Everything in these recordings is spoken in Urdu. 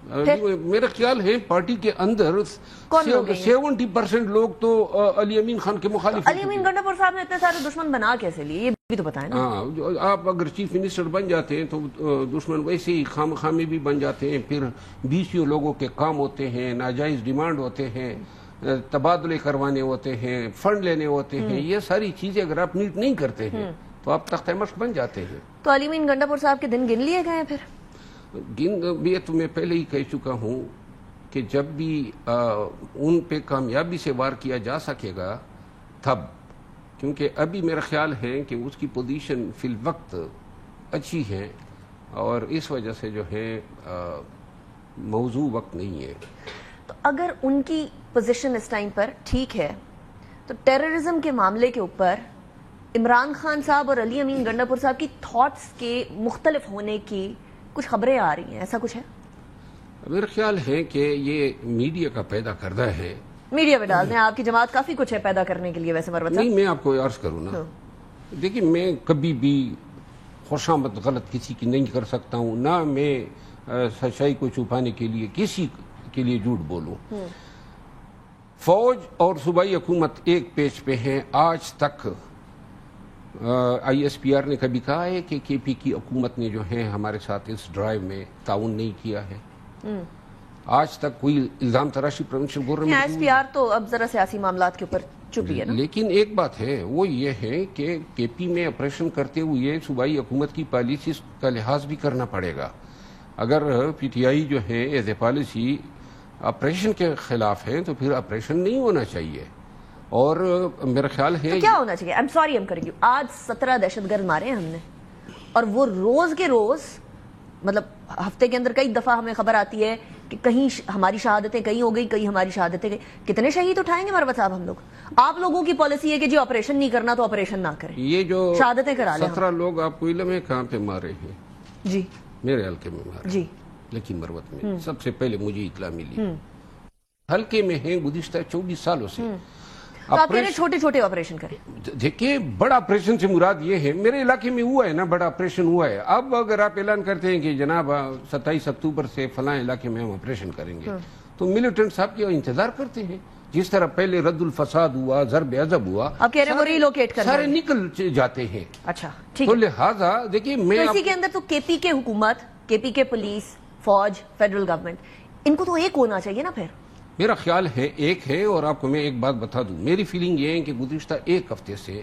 میرا خیال ہے پارٹی کے اندر 70% لوگ تو علی امین خان کے مخالف. علی امین گنڈا پور صاحب نے اتنے سارے دشمن بنا کیسے لیے یہ بھی تو بتائیں نا. ہاں آپ اگر چیف منسٹر بن جاتے ہیں تو دشمن ویسے ہی خامخواہ بھی بن جاتے ہیں. پھر 20 لوگوں کے کام ہوتے ہیں, ناجائز ڈیمانڈ ہوتے ہیں, تبادلے کروانے ہوتے ہیں, فنڈ لینے ہوتے ہیں. یہ ساری چیزیں اگر آپ نیٹ نہیں کرتے ہیں تو آپ تختہ مشق بن جاتے ہیں. تو علی امین گنڈا پور صاحب کے دن گن لیے گئے ہیں پھر؟ یہ تو میں پہلے ہی کہہ چکا ہوں کہ جب بھی ان پہ کامیابی سے وار کیا جا سکے گا تب, کیونکہ ابھی میرا خیال ہے کہ اس کی پوزیشن فی الوقت اچھی ہے اور اس وجہ سے جو ہے موضوع وقت نہیں ہے. تو اگر ان کی پوزیشن اس ٹائم پر ٹھیک ہے تو ٹیررزم کے معاملے کے اوپر عمران خان صاحب اور علی امین گنڈا پور صاحب کی تھاٹس کے مختلف ہونے کی کچھ خبریں آ رہی ہیں, ایسا کچھ ہے؟ میرا خیال ہے کہ یہ میڈیا کا پیدا کردہ ہے. میڈیا میں ڈال دیں, آپ کی جماعت کافی کچھ ہے پیدا کرنے کے لیے. ویسے مروت صاحب نہیں, میں آپ کو عرض کروں نا, دیکھیں میں کبھی بھی خوشامد غلط کسی کی نہیں کر سکتا ہوں, نہ میں سچائی کو چھپانے کے لیے کسی کے لیے جھوٹ بولوں. فوج اور صوبائی حکومت ایک پیج پہ ہیں. آج تک آئی ایس پی آر نے کبھی کہا ہے کہ کے پی کی حکومت نے جو ہے ہمارے ساتھ اس ڈرائیو میں تعاون نہیں کیا ہے؟ آج تک کوئی الزام تراشی provincial government. I S P R تو اب ذرا سیاسی معاملات کے اوپر چپی ہے نا. لیکن ایک بات ہے, وہ یہ ہے کہ کے پی میں آپریشن کرتے ہوئے صوبائی حکومت کی پالیسیز کا لحاظ بھی کرنا پڑے گا. اگر پی ٹی آئی جو ہے ایز اے پالیسی آپریشن کے خلاف ہے تو پھر آپریشن نہیں ہونا چاہیے. اور میرا خیال ہے کیا ہونا چاہیے؟ I'm sorry I'm کریں گی. آج 17 دہشت گرد مارے ہیں ہم نے, اور وہ روز کے روز, مطلب ہفتے کے اندر کئی دفعہ ہمیں خبر آتی ہے کہ کہیں ہماری شہادتیں کہیں ہو گئی, کہیں ہماری شہادتیں گئی. کتنے شہید اٹھائیں گے مروت صاحب ہم لوگ؟ آپ لوگوں کی پالیسی ہے کہ جی آپریشن نہیں کرنا تو آپریشن نہ کریں, یہ جو شہادتیں کرا لیں. 17 لوگ آپ کو علم ہے کہاں پہ مارے ہیں؟ جی میرے حلقے میں مارے جی, لیکن مروت میں سب سے پہلے مجھے اطلاع ملی. حلقے میں ہیں گزشتہ 24 سالوں سے. تو آپ کہہ رہے ہیں چھوٹے چھوٹے آپریشن کریں. دیکھیں بڑا آپریشن سے مراد یہ ہے, میرے علاقے میں ہوا ہے نا, بڑا آپریشن ہوا ہے. اب اگر آپ اعلان کرتے ہیں کہ جناب 27 اکتوبر سے فلاں علاقے میں ہم آپریشن کریں گے, تو ملیٹنٹ صاحب کے انتظار کرتے ہیں. جس طرح پہلے رد الفساد ہوا, ضرب عذب ہوا, اب کہہ رہے ہیں وہ ریلوکیٹ کرنا, سارے نکل جاتے ہیں. اچھا ٹھیک تو ہے. لہٰذا دیکھیے میں اسی کے اندر تو کے پی کے حکومت, کے پی کے پولیس, فوج, فیڈرل گورنمنٹ, ان کو تو ایک ہونا چاہیے نا پھر. میرا خیال ہے ایک ہے. اور آپ کو میں ایک بات بتا دوں, میری فیلنگ یہ ہے کہ گزشتہ ایک ہفتے سے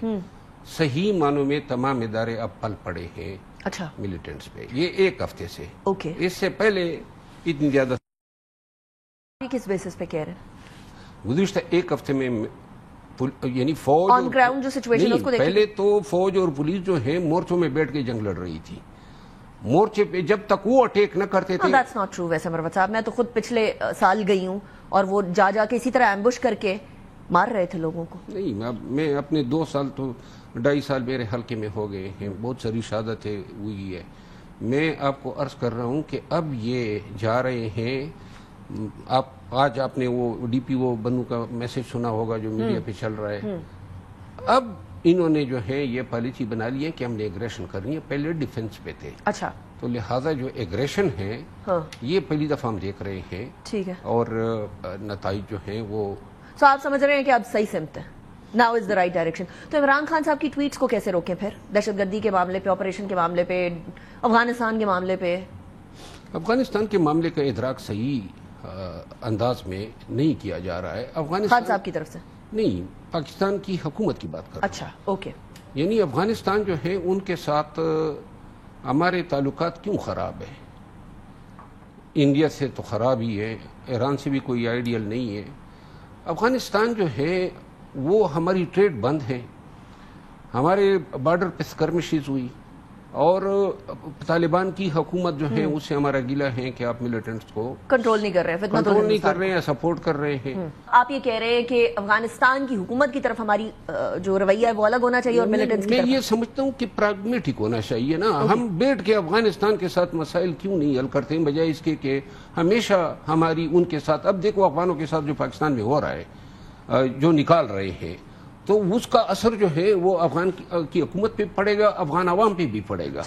صحیح معنوں میں تمام ادارے اب پل پڑے ہیں اچھا ملیٹنٹس پہ. یہ ایک ہفتے سے. اوکے, اس سے پہلے اتنی زیادہ. کس بیسس پہ کہہ رہے ہیں؟ گزشتہ ایک ہفتے میں یعنی فوج آن گراؤنڈ جو سچویشن اس کو دیکھیں. پہلے تو فوج اور پولیس جو ہے مورچوں میں بیٹھ کے جنگ لڑ رہی تھی. مورچے پہ جب تک وہ اٹیک نہ کرتے تھے. That's not true ویسے مروت صاحب, میں تو خود پچھلے سال گئی ہوں اور وہ جا کے اسی طرح ایمبوش کر کے مار رہے تھے لوگوں کو. نہیں, میں اپنے 2 سال تو 2.5 سال میرے حلقے میں ہو گئے ہیں, بہت ساری شہادتیں ہوئی ہے. میں آپ کو عرض کر رہا ہوں کہ اب یہ جا رہے ہیں. آج آپ نے وہ ڈی پی او بنو کا میسج سنا ہوگا جو میڈیا پہ چل رہا ہے. اب انہوں نے جو ہے یہ پالیسی بنا لی ہے کہ ہم نے ایگریشن کرنی ہے. پہلے ڈیفنس پہ تھے. اچھا, تو لہٰذا جو ایگریشن ہے یہ پہلی دفعہ ہم دیکھ رہے ہیں. ٹھیک ہے. اور نتائج جو ہیں وہ تو آپ سمجھ رہے ہیں کہ اب صحیح سمت ہے, now is the right direction. تو عمران خان صاحب کی ٹویٹس کو کیسے روکیں پھر, دہشت گردی کے معاملے پہ, آپریشن کے معاملے پہ, افغانستان کے معاملے پہ؟ افغانستان کے معاملے کا ادراک صحیح انداز میں نہیں کیا جا رہا ہے. افغانستان خان صاحب کی طرف سے نہیں, پاکستان کی حکومت کی بات کر رہا ہوں. اچھا اوکے. یعنی افغانستان جو ہے ان کے ساتھ ہمارے تعلقات کیوں خراب ہے؟ انڈیا سے تو خراب ہی ہے, ایران سے بھی کوئی آئیڈیل نہیں ہے. افغانستان جو ہے وہ ہماری ٹریڈ بند ہے, ہمارے بارڈر پہ اسکرمشز ہوئی, اور طالبان کی حکومت جو ہے اس سے ہمارا گلہ ہے کہ آپ ملیٹنٹس کو کنٹرول نہیں کر رہے ہیں, کنٹرول نہیں کر رہے ہیں, سپورٹ کر رہے ہیں. آپ یہ کہہ رہے ہیں کہ افغانستان کی حکومت کی طرف ہماری جو رویہ ہے وہ الگ ہونا چاہیے, اور ملیٹنٹس کی طرف میں یہ سمجھتا ہوں کہ پراگمیٹک ہونا چاہیے نا. ہم بیٹھ کے افغانستان کے ساتھ مسائل کیوں نہیں حل کرتے ہیں, بجائے اس کے کہ ہمیشہ ہماری ان کے ساتھ. اب دیکھو افغانوں کے ساتھ جو پاکستان میں ہو رہا ہے, جو نکال رہے ہیں, تو اس کا اثر جو ہے وہ افغان کی حکومت پہ پڑے گا, افغان عوام پہ بھی پڑے گا.